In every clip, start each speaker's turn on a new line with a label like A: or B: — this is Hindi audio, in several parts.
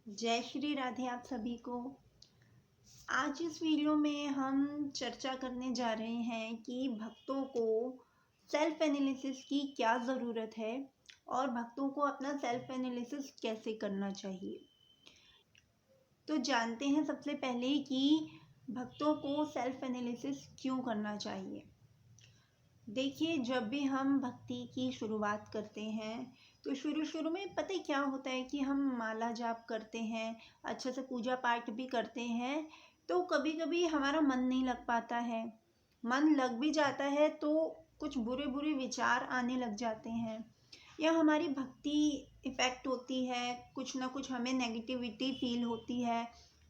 A: जय श्री राधे आप सभी को। आज इस वीडियो में हम चर्चा करने जा रहे हैं कि भक्तों को सेल्फ एनालिसिस की क्या ज़रूरत है और भक्तों को अपना सेल्फ एनालिसिस कैसे करना चाहिए। तो जानते हैं सबसे पहले कि भक्तों को सेल्फ एनालिसिस क्यों करना चाहिए। देखिए, जब भी हम भक्ति की शुरुआत करते हैं तो शुरू में पता है क्या होता है कि हम माला जाप करते हैं, अच्छे से पूजा पाठ भी करते हैं, तो कभी कभी हमारा मन नहीं लग पाता है। मन लग भी जाता है तो कुछ बुरे बुरे विचार आने लग जाते हैं या हमारी भक्ति इफ़ेक्ट होती है, कुछ ना कुछ हमें नेगेटिविटी फील होती है,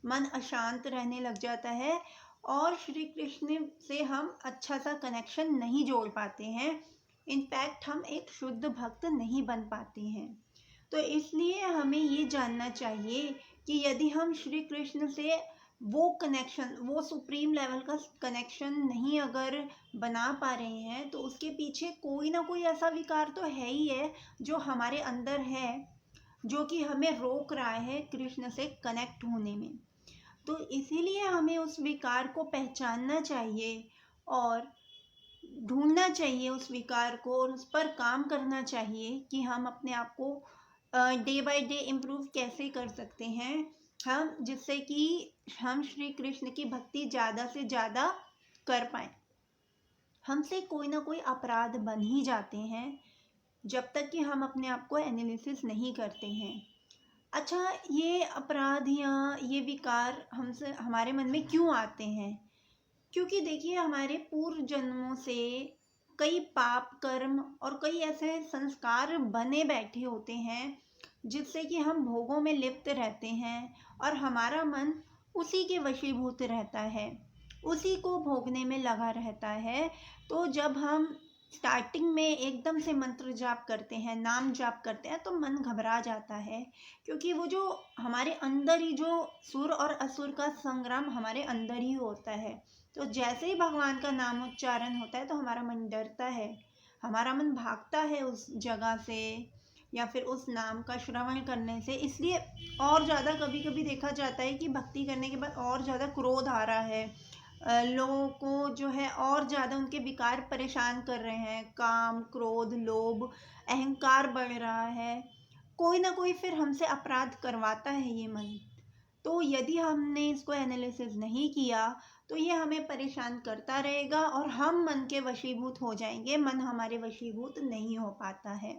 A: मन अशांत रहने लग जाता है और श्री कृष्ण से हम अच्छा सा कनेक्शन नहीं जोड़ पाते हैं। इनफैक्ट हम एक शुद्ध भक्त नहीं बन पाते हैं। तो इसलिए हमें ये जानना चाहिए कि यदि हम श्री कृष्ण से वो कनेक्शन, वो सुप्रीम लेवल का कनेक्शन नहीं अगर बना पा रहे हैं तो उसके पीछे कोई ना कोई ऐसा विकार तो है ही है जो हमारे अंदर है, जो कि हमें रोक रहा है कृष्ण से कनेक्ट होने में। तो इसीलिए हमें उस विकार को पहचानना चाहिए और ढूंढना चाहिए उस विकार को और उस पर काम करना चाहिए कि हम अपने आप को डे बाय डे इम्प्रूव कैसे कर सकते हैं हम, जिससे कि हम श्री कृष्ण की भक्ति ज़्यादा से ज़्यादा कर पाएँ। हमसे कोई ना कोई अपराध बन ही जाते हैं जब तक कि हम अपने आप को एनालिसिस नहीं करते हैं। अच्छा, ये अपराध या ये विकार हमसे हमारे मन में क्यों आते हैं? क्योंकि देखिए, हमारे पूर्व जन्मों से कई पाप कर्म और कई ऐसे संस्कार बने बैठे होते हैं जिससे कि हम भोगों में लिप्त रहते हैं और हमारा मन उसी के वशीभूत रहता है, उसी को भोगने में लगा रहता है। तो जब हम स्टार्टिंग में एकदम से मंत्र जाप करते हैं, नाम जाप करते हैं, तो मन घबरा जाता है, क्योंकि वो जो हमारे अंदर ही जो सुर और असुर का संग्राम हमारे अंदर ही होता है। तो जैसे ही भगवान का नाम उच्चारण होता है तो हमारा मन डरता है, हमारा मन भागता है उस जगह से या फिर उस नाम का श्रवण करने से। इसलिए और ज़्यादा कभी कभी देखा जाता है कि भक्ति करने के बाद और ज़्यादा क्रोध आ रहा है, लोगों को जो है और ज़्यादा उनके विकार परेशान कर रहे हैं, काम क्रोध लोभ अहंकार बढ़ रहा है, कोई ना कोई फिर हमसे अपराध करवाता है ये मन। तो यदि हमने इसको एनालिसिस नहीं किया तो ये हमें परेशान करता रहेगा और हम मन के वशीभूत हो जाएंगे, मन हमारे वशीभूत नहीं हो पाता है।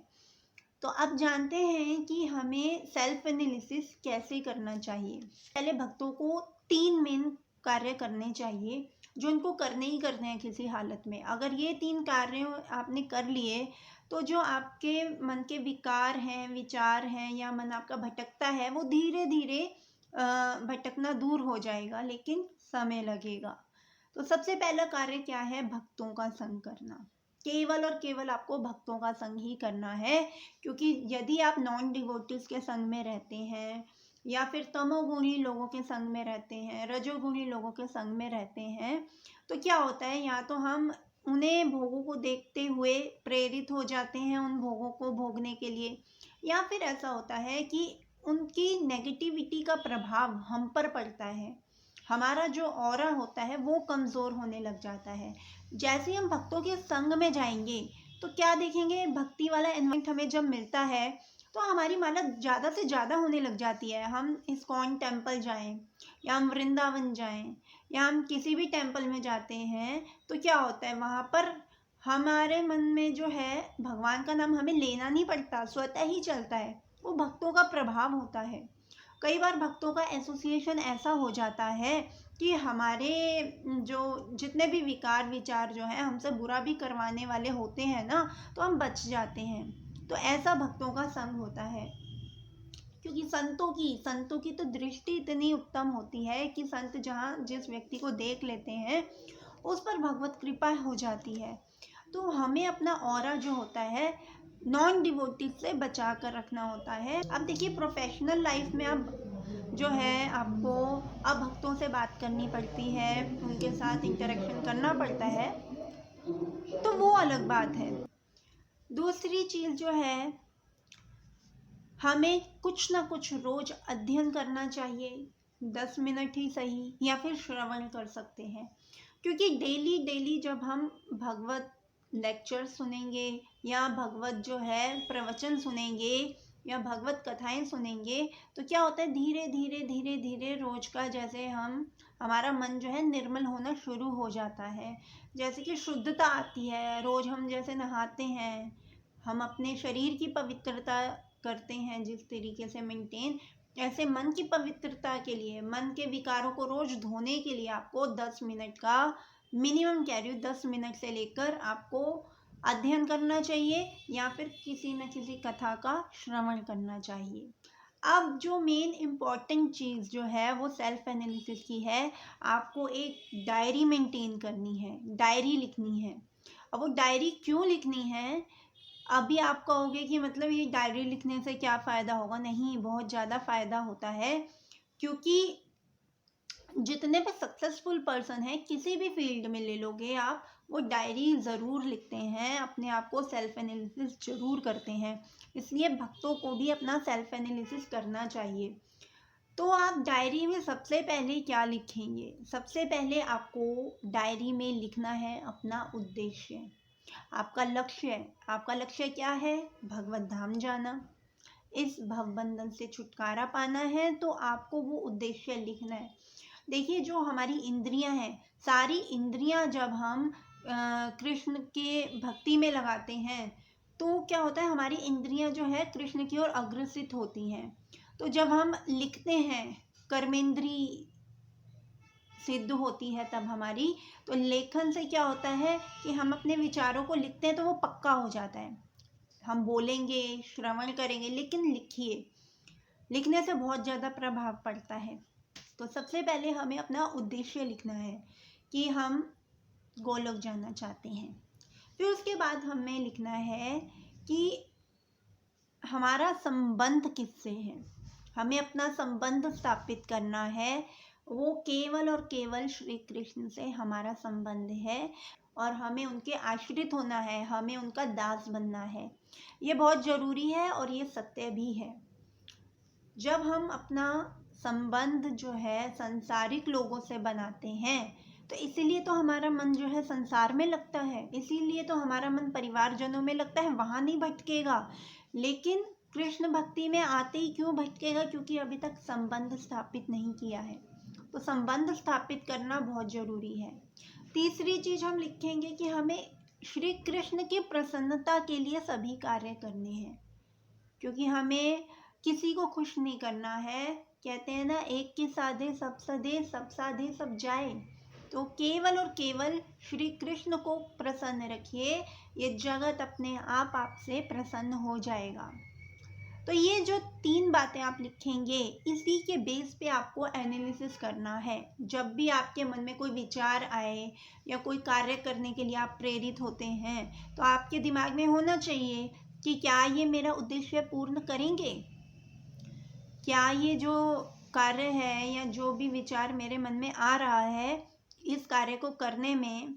A: तो अब जानते हैं कि हमें सेल्फ एनालिसिस कैसे करना चाहिए। पहले भक्तों को 3 मेन कार्य करने चाहिए जो उनको करने ही करने हैं किसी हालत में। अगर ये 3 कार्य आपने कर लिए तो जो आपके मन के विकार हैं, विचार हैं या मन आपका भटकता है वो धीरे धीरे भटकना दूर हो जाएगा, लेकिन समय लगेगा। तो सबसे पहला कार्य क्या है? भक्तों का संग करना। केवल और केवल आपको भक्तों का संग ही करना है, क्योंकि यदि आप नॉन डिवोटीज के संग में रहते हैं या फिर तमोगुणी लोगों के संग में रहते हैं, रजोगुणी लोगों के संग में रहते हैं, तो क्या होता है, या तो हम उन्हें भोगों को देखते हुए प्रेरित हो जाते हैं उन भोगों को भोगने के लिए, या फिर ऐसा होता है कि उनकी नेगेटिविटी का प्रभाव हम पर पड़ता है, हमारा जो ऑरा होता है वो कमज़ोर होने लग जाता है। जैसे ही हम भक्तों के संग में जाएंगे तो क्या देखेंगे, भक्ति वाला एनवायरनमेंट हमें जब मिलता है तो हमारी माला ज़्यादा से ज़्यादा होने लग जाती है। हम इस्कॉन टेम्पल जाएं या हम वृंदावन जाएं या हम किसी भी टेम्पल में जाते हैं तो क्या होता है, वहाँ पर हमारे मन में जो है भगवान का नाम हमें लेना नहीं पड़ता, स्वतः ही चलता है, वो भक्तों का प्रभाव होता है। कई बार भक्तों का एसोसिएशन ऐसा हो जाता है कि हमारे जो जितने भी विकार विचार जो हैं हमसे बुरा भी करवाने वाले होते हैं ना, तो हम बच जाते हैं। तो ऐसा भक्तों का संग होता है, क्योंकि संतों की तो दृष्टि इतनी उत्तम होती है कि संत जहाँ जिस व्यक्ति को देख लेते हैं उस पर भगवत कृपा हो जाती है। तो हमें अपना ऑरा जो होता है नॉन डिवोटी से बचा कर रखना होता है। अब देखिए, प्रोफेशनल लाइफ में अब जो है आपको अब भक्तों से बात करनी पड़ती है, उनके साथ इंटरेक्शन करना पड़ता है, तो वो अलग बात है। दूसरी चीज़ जो है, हमें कुछ ना कुछ रोज अध्ययन करना चाहिए, 10 मिनट ही सही, या फिर श्रवण कर सकते हैं। क्योंकि डेली डेली जब हम भगवत लेक्चर सुनेंगे या भगवत जो है प्रवचन सुनेंगे या भगवत कथाएं सुनेंगे, तो क्या होता है, धीरे धीरे धीरे धीरे रोज का जैसे हमारा मन जो है निर्मल होना शुरू हो जाता है। जैसे कि शुद्धता आती है, रोज हम जैसे नहाते हैं, हम अपने शरीर की पवित्रता करते हैं जिस तरीके से मेंटेन, ऐसे मन की पवित्रता के लिए, मन के विकारों को रोज धोने के लिए आपको 10 मिनट का मिनिमम, कह रही हूँ 10 मिनट से लेकर, आपको अध्ययन करना चाहिए या फिर किसी न किसी कथा का श्रवण करना चाहिए। अब जो मेन इम्पॉर्टेंट चीज़ जो है वो सेल्फ एनालिसिस की है। आपको एक डायरी मेंटेन करनी है, डायरी लिखनी है। अब वो डायरी क्यों लिखनी है? अभी आप कहोगे कि मतलब ये डायरी लिखने से क्या फ़ायदा होगा? नहीं, बहुत ज़्यादा फ़ायदा होता है। क्योंकि जितने भी सक्सेसफुल पर्सन हैं किसी भी फील्ड में ले लोगे आप, वो डायरी ज़रूर लिखते हैं, अपने आप को सेल्फ एनालिसिस ज़रूर करते हैं। इसलिए भक्तों को भी अपना सेल्फ एनालिसिस करना चाहिए। तो आप डायरी में सबसे पहले क्या लिखेंगे? सबसे पहले आपको डायरी में लिखना है अपना उद्देश्य, आपका लक्ष्य। आपका लक्ष्य क्या है? भगवत धाम जाना, इस भवबंधन से छुटकारा पाना है, तो आपको वो उद्देश्य लिखना है। देखिए, जो हमारी इंद्रियां हैं, सारी इंद्रियां जब हम कृष्ण के भक्ति में लगाते हैं, तो क्या होता है, हमारी इंद्रियां जो है कृष्ण की ओर अग्रसित होती हैं। तो जब हम लिखते हैं, कर्मेंद्री सिद्ध होती है तब हमारी, तो लेखन से क्या होता है कि हम अपने विचारों को लिखते हैं तो वो पक्का हो जाता है। हम बोलेंगे, श्रवण करेंगे, लेकिन लिखिए, लिखने से बहुत ज़्यादा प्रभाव पड़ता है। तो सबसे पहले हमें अपना उद्देश्य लिखना है कि हम गोलोक जाना चाहते हैं। फिर उसके बाद हमें लिखना है कि हमारा संबंध किससे है। हमें अपना संबंध स्थापित करना है, वो केवल और केवल श्री कृष्ण से हमारा संबंध है और हमें उनके आश्रित होना है, हमें उनका दास बनना है। ये बहुत ज़रूरी है और ये सत्य भी है। जब हम अपना संबंध जो है सांसारिक लोगों से बनाते हैं, तो इसीलिए तो हमारा मन जो है संसार में लगता है, इसीलिए तो हमारा मन परिवारजनों में लगता है, वहाँ नहीं भटकेगा। लेकिन कृष्ण भक्ति में आते ही क्यों भटकेगा? क्योंकि अभी तक संबंध स्थापित नहीं किया है। तो संबंध स्थापित करना बहुत ज़रूरी है। तीसरी चीज़ हम लिखेंगे कि हमें श्री कृष्ण की प्रसन्नता के लिए सभी कार्य करने हैं, क्योंकि हमें किसी को खुश नहीं करना है। कहते हैं ना, एक के साधे सब सधे, सब साधे सब जाए। तो केवल और केवल श्री कृष्ण को प्रसन्न रखिए, ये जगत अपने आप आपसे प्रसन्न हो जाएगा। तो ये जो 3 बातें आप लिखेंगे, इसी के बेस पे आपको एनालिसिस करना है। जब भी आपके मन में कोई विचार आए या कोई कार्य करने के लिए आप प्रेरित होते हैं, तो आपके दिमाग में होना चाहिए कि क्या ये मेरा उद्देश्य पूर्ण करेंगे? क्या ये जो कार्य है या जो भी विचार मेरे मन में आ रहा है इस कार्य को करने में,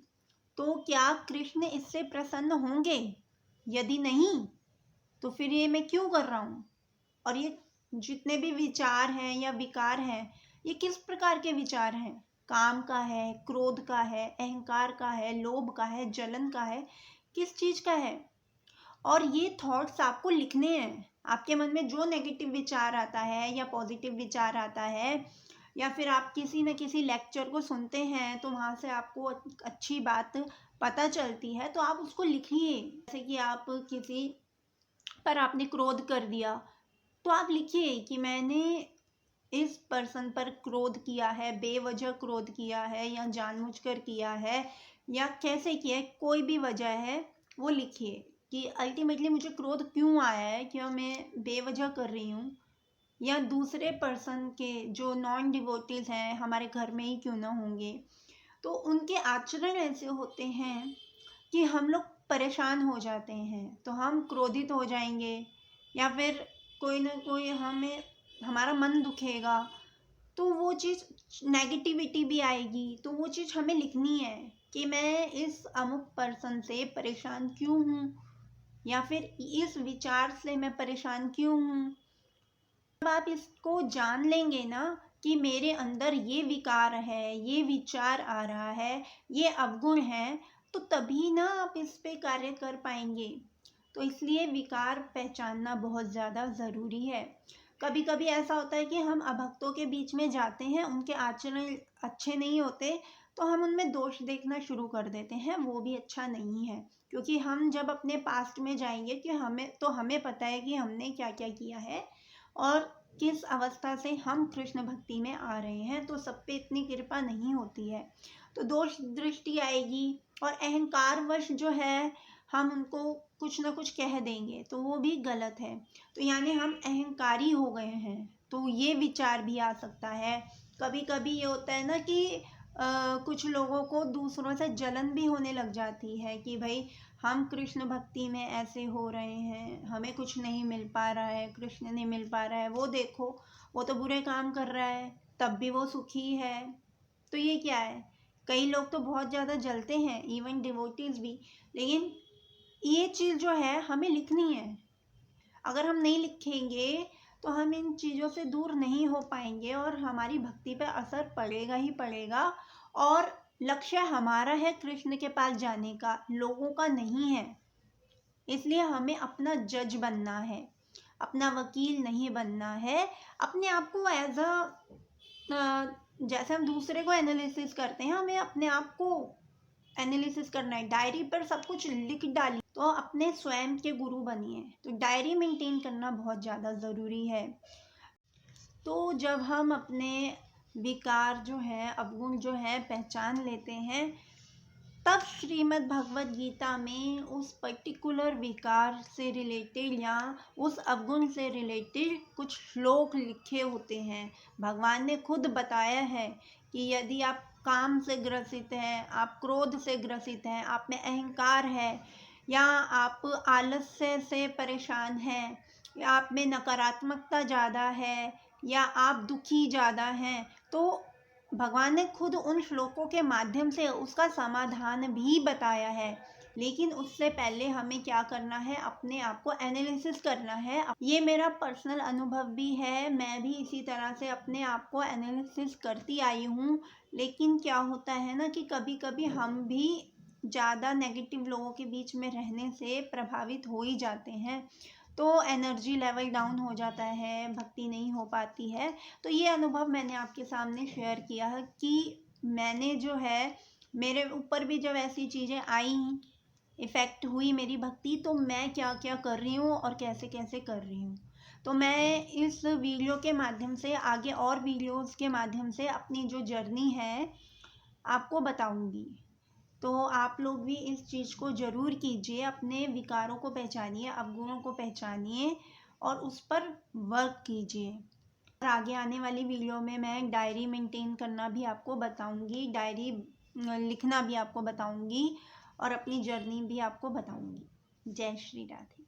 A: तो क्या कृष्ण इससे प्रसन्न होंगे? यदि नहीं, तो फिर ये मैं क्यों कर रहा हूँ? और ये जितने भी विचार हैं या विकार हैं, ये किस प्रकार के विचार हैं? काम का है, क्रोध का है, अहंकार का है, लोभ का है, जलन का है, किस चीज़ का है? और ये थॉट्स आपको लिखने हैं। आपके मन में जो नेगेटिव विचार आता है या पॉजिटिव विचार आता है, या फिर आप किसी न किसी लेक्चर को सुनते हैं तो वहाँ से आपको अच्छी बात पता चलती है, तो आप उसको लिखिए। जैसे कि आप किसी पर आपने क्रोध कर दिया, तो आप लिखिए कि मैंने इस पर्सन पर क्रोध किया है, बेवजह क्रोध किया है या जानबूझकर किया है या कैसे किया है, कोई भी वजह है वो लिखिए कि अल्टीमेटली मुझे क्रोध क्यों आया है, क्यों मैं बेवजह कर रही हूँ। या दूसरे पर्सन के जो नॉन डिवोटीज हैं, हमारे घर में ही क्यों ना होंगे, तो उनके आचरण ऐसे होते हैं कि हम लोग परेशान हो जाते हैं, तो हम क्रोधित हो जाएंगे या फिर कोई ना कोई हमें, हमारा मन दुखेगा, तो वो चीज़ नेगेटिविटी भी आएगी। तो वो चीज़ हमें लिखनी है कि मैं इस अमुक पर्सन से परेशान क्यों हूँ या फिर इस विचार से मैं परेशान क्यों हूँ। जब आप इसको जान लेंगे ना कि मेरे अंदर ये विकार है, ये विचार आ रहा है, ये अवगुण है, तो तभी ना आप इस पे कार्य कर पाएंगे। तो इसलिए विकार पहचानना बहुत ज़्यादा ज़रूरी है। कभी कभी ऐसा होता है कि हम अभक्तों के बीच में जाते हैं, उनके आचरण अच्छे नहीं होते, तो हम उनमें दोष देखना शुरू कर देते हैं। वो भी अच्छा नहीं है, क्योंकि हम जब अपने पास्ट में जाएंगे कि हमें पता है कि हमने क्या क्या किया है और किस अवस्था से हम कृष्ण भक्ति में आ रहे हैं। तो सब पे इतनी कृपा नहीं होती है, तो दोष दृष्टि आएगी और अहंकार वश जो है हम उनको कुछ ना कुछ कह देंगे, तो वो भी गलत है। तो यानी हम अहंकारी हो गए हैं, तो ये विचार भी आ सकता है। कभी कभी ये होता है ना कि कुछ लोगों को दूसरों से जलन भी होने लग जाती है कि भाई हम कृष्ण भक्ति में ऐसे हो रहे हैं, हमें कुछ नहीं मिल पा रहा है, कृष्ण नहीं मिल पा रहा है, वो देखो वो तो बुरे काम कर रहा है तब भी वो सुखी है। तो ये क्या है? कई लोग तो बहुत ज़्यादा जलते हैं, इवन डिवोटीज भी। लेकिन ये चीज़ जो है हमें लिखनी है। अगर हम नहीं लिखेंगे तो हम इन चीज़ों से दूर नहीं हो पाएंगे और हमारी भक्ति पर असर पड़ेगा ही पड़ेगा। और लक्ष्य हमारा है कृष्ण के पास जाने का, लोगों का नहीं है। इसलिए हमें अपना जज बनना है, अपना वकील नहीं बनना है। अपने आप को एज जैसे हम दूसरे को एनालिसिस करते हैं, हमें अपने आप को एनालिसिस करना है। डायरी पर सब कुछ लिख डालिए, तो अपने स्वयं के गुरु बनिए। तो डायरी मेंटेन करना बहुत ज़्यादा ज़रूरी है। तो जब हम अपने विकार जो है, अवगुण जो है पहचान लेते हैं, तब श्रीमद् भगवत गीता में उस पर्टिकुलर विकार से रिलेटेड या उस अवगुण से रिलेटेड कुछ श्लोक लिखे होते हैं। भगवान ने खुद बताया है कि यदि आप काम से ग्रसित हैं, आप क्रोध से ग्रसित हैं, आप में अहंकार है, या आप आलस्य से परेशान हैं, या आप में नकारात्मकता ज़्यादा है, या आप दुखी ज़्यादा हैं, तो भगवान ने खुद उन श्लोकों के माध्यम से उसका समाधान भी बताया है। लेकिन उससे पहले हमें क्या करना है? अपने आप को एनालिसिस करना है। ये मेरा पर्सनल अनुभव भी है, मैं भी इसी तरह से अपने आप को एनालिसिस करती आई हूँ। लेकिन क्या होता है ना कि कभी कभी हम भी ज़्यादा नेगेटिव लोगों के बीच में रहने से प्रभावित हो ही जाते हैं, तो एनर्जी लेवल डाउन हो जाता है, भक्ति नहीं हो पाती है। तो ये अनुभव मैंने आपके सामने शेयर किया है कि मैंने जो है, मेरे ऊपर भी जब ऐसी चीज़ें आई, इफ़ेक्ट हुई मेरी भक्ति, तो मैं क्या क्या कर रही हूँ और कैसे कैसे कर रही हूँ। तो मैं इस वीडियो के माध्यम से, आगे और वीडियोस के माध्यम से अपनी जो जर्नी है आपको बताऊँगी। तो आप लोग भी इस चीज़ को ज़रूर कीजिए, अपने विकारों को पहचानिए, अवगुणों को पहचानिए और उस पर वर्क कीजिए। और आगे आने वाली वीडियो में मैं डायरी मेंटेन करना भी आपको बताऊंगी, डायरी लिखना भी आपको बताऊंगी और अपनी जर्नी भी आपको बताऊंगी। जय श्री राधे।